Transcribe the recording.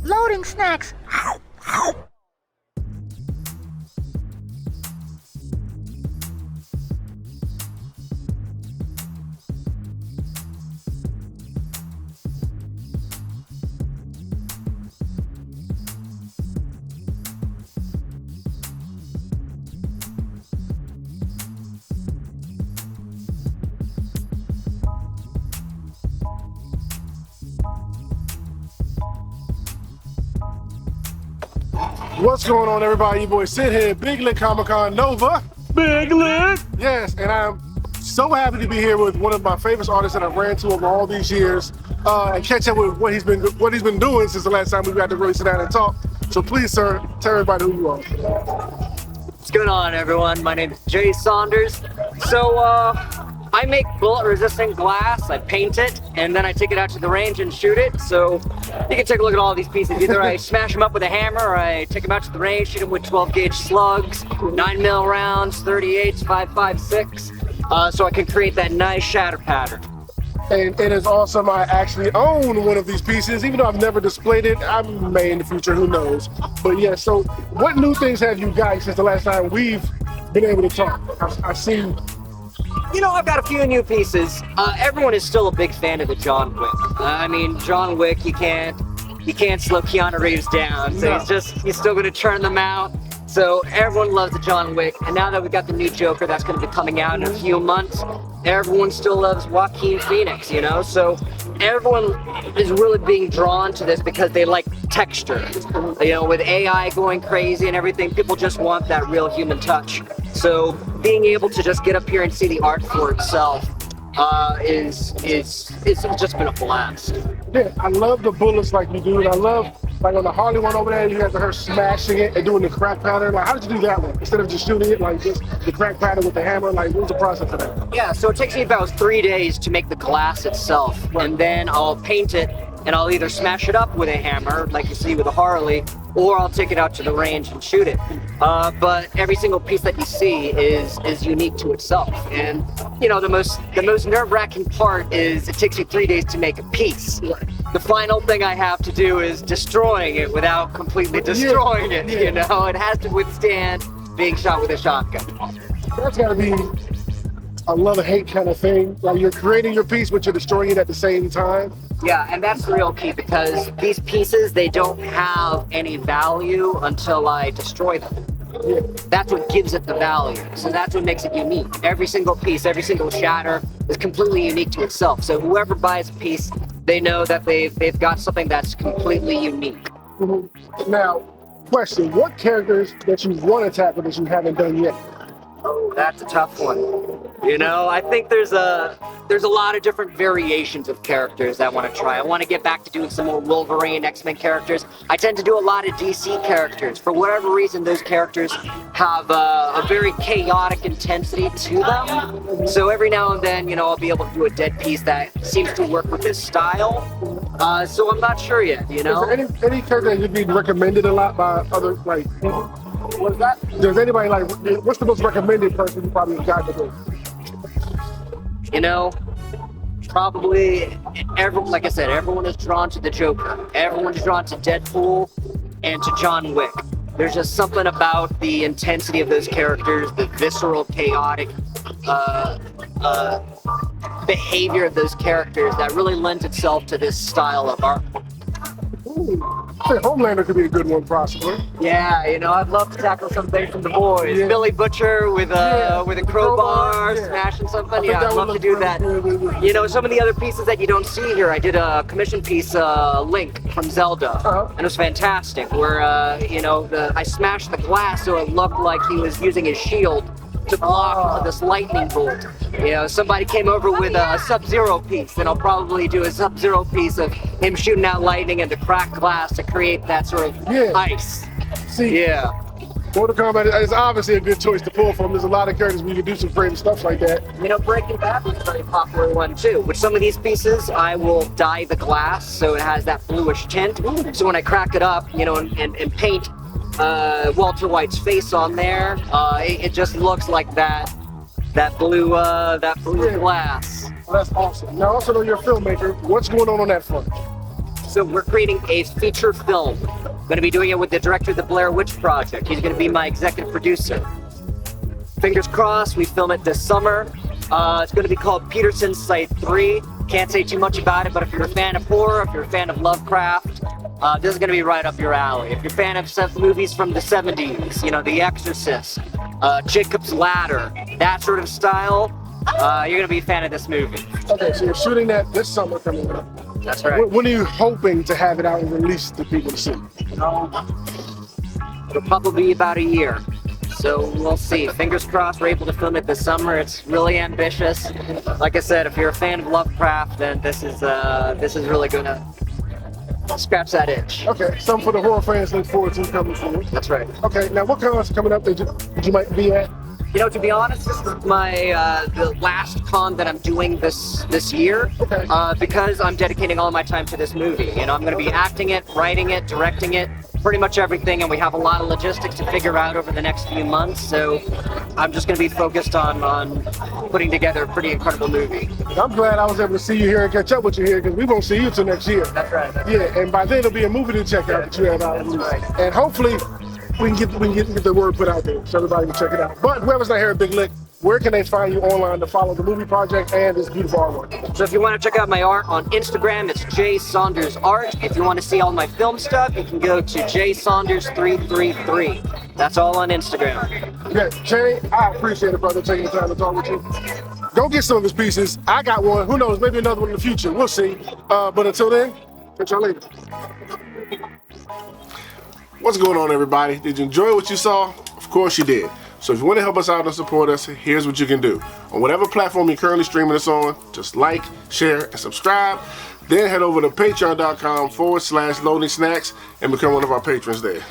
Loading snacks. What's going on, everybody? Your boy Sid here, Big Lit Comic Con Nova. Big Lit! Yes, and I'm so happy to be here with one of my favorite artists that I've ran to over all these years, and catch up with what he's been doing since the last time we got to really sit down and talk. So please, sir, tell everybody who you are. What's going on, everyone? My name is Jay Saunders. So, I make bullet-resistant glass, I paint it, and then I take it out to the range and shoot it. So you can take a look at all these pieces. Either I smash them up with a hammer, or I take them out to the range, shoot them with 12-gauge slugs, 9mm rounds, 38s, 5.56, so I can create that nice shatter pattern. And it is awesome. I actually own one of these pieces, even though I've never displayed it. I may in the future, who knows. But yeah, so what new things have you guys since the last time we've been able to talk? I've seen... You know, I've got a few new pieces. Everyone is still a big fan of the John Wick. I mean, John Wick, you can't slow Keanu Reeves down. So he's still going to churn them out. So everyone loves the John Wick. And now that we've got the new Joker that's going to be coming out in a few months, everyone still loves Joaquin Phoenix, you know? So everyone is really being drawn to this because they like texture. You know, with AI going crazy and everything, people just want that real human touch. So being able to just get up here and see the art for itself it's just been a blast. Yeah, I love the bullets like you do, and I love, like on the Harley one over there, you have her smashing it and doing the crack pattern. Like, how did you do that one? Instead of just shooting it, like just the crack pattern with the hammer, like what was the process of that? Yeah, so it takes me about 3 days to make the glass itself, and then I'll paint it, and I'll either smash it up with a hammer, like you see with a Harley, or I'll take it out to the range and shoot it. But every single piece that you see is unique to itself. And you know, the most nerve-wracking part is it takes you 3 days to make a piece. The final thing I have to do is destroying it without completely destroying it. You know, it has to withstand being shot with a shotgun. That's gotta be a love-hate kind of thing. Like you're creating your piece, but you're destroying it at the same time. Yeah, and that's the real key, because these pieces, they don't have any value until I destroy them. Yeah. That's what gives it the value. So that's what makes it unique. Every single piece, every single shatter is completely unique to itself. So whoever buys a piece, they know that they've got something that's completely unique. Mm-hmm. Now, question, what characters that you want to tackle that you haven't done yet? Oh, that's a tough one. You know, I think there's a lot of different variations of characters that I want to try. I want to get back to doing some more Wolverine, X-Men characters. I tend to do a lot of DC characters. For whatever reason, those characters have a very chaotic intensity to them. So every now and then, you know, I'll be able to do a dead piece that seems to work with this style. So I'm not sure yet, you know? Is there any character that you've been recommended a lot by other, like, people? What's that? Does anybody, like, what's the most recommended person you probably got to do? You know, probably everyone, like I said, everyone is drawn to the Joker. Everyone's drawn to Deadpool and to John Wick. There's just something about the intensity of those characters, the visceral, chaotic behavior of those characters that really lends itself to this style of art. I think Homelander could be a good one, possibly. Yeah, you know, I'd love to tackle something from the boys. Yeah. Billy Butcher with a crowbar, yeah. smashing something. Yeah, I'd love to do that. Good. You know, some of the other pieces that you don't see here, I did a commission piece, Link from Zelda, and it was fantastic. Where you know, I smashed the glass so it looked like he was using his shield to block this lightning bolt. You know, somebody came over with a Sub-Zero piece, and I'll probably do a Sub-Zero piece of him shooting out lightning into cracked glass to create that sort of ice. See, Mortal Kombat is obviously a good choice to pull from. There's a lot of characters where you can do some creative stuff like that. You know, Breaking Bad was a very popular one too. With some of these pieces, I will dye the glass so it has that bluish tint. So when I crack it up, you know, and paint Walter White's face on there, it just looks like that blue glass. Well, that's awesome. Now, I also know you're a filmmaker. What's going on that front? So we're creating a feature film. I'm going to be doing it with the director of the Blair Witch Project. He's going to be my executive producer. Fingers crossed, we film it this summer. It's going to be called Peterson Site 3. Can't say too much about it, but if you're a fan of horror, if you're a fan of Lovecraft, this is going to be right up your alley. If you're a fan of movies from the 70s, you know, The Exorcist, Jacob's Ladder, that sort of style, you're going to be a fan of this movie. Okay, so you're shooting that this summer coming up. That's right. When are you hoping to have it out and released to people to see? It'll probably be about a year. So we'll see. Fingers crossed we're able to film it this summer. It's really ambitious. Like I said, if you're a fan of Lovecraft, then this is really gonna scratch that itch. Okay, something for the horror fans look forward to coming forward. That's right. Okay, now what cons are coming up that you might be at? You know, to be honest, this is my the last con that I'm doing this year, Okay. because I'm dedicating all my time to this movie. You know, I'm going to be acting it, writing it, directing it, pretty much everything, and we have a lot of logistics to figure out over the next few months. So I'm just going to be focused on putting together a pretty incredible movie. I'm glad I was able to see you here and catch up with you here because we won't see you till next year. That's right. Yeah, and by then it'll be a movie to check out that you have out. Right. And hopefully we can get the word put out there so everybody can check it out. But whoever's not here at Big Lick, where can they find you online to follow the movie project and this beautiful artwork? So if you want to check out my art on Instagram, it's Jay Saunders Art. If you want to see all my film stuff, you can go to Jay Saunders 333. That's all on Instagram. Yeah, Jay, I appreciate it, brother, taking the time to talk with you. Go get some of his pieces. I got one. Who knows? Maybe another one in the future. We'll see. But until then, catch y'all later. What's going on, everybody? Did you enjoy what you saw? Of course you did. So if you want to help us out and support us, here's what you can do. On whatever platform you're currently streaming us on, just like, share, and subscribe. Then head over to patreon.com/loading snacks and become one of our patrons there.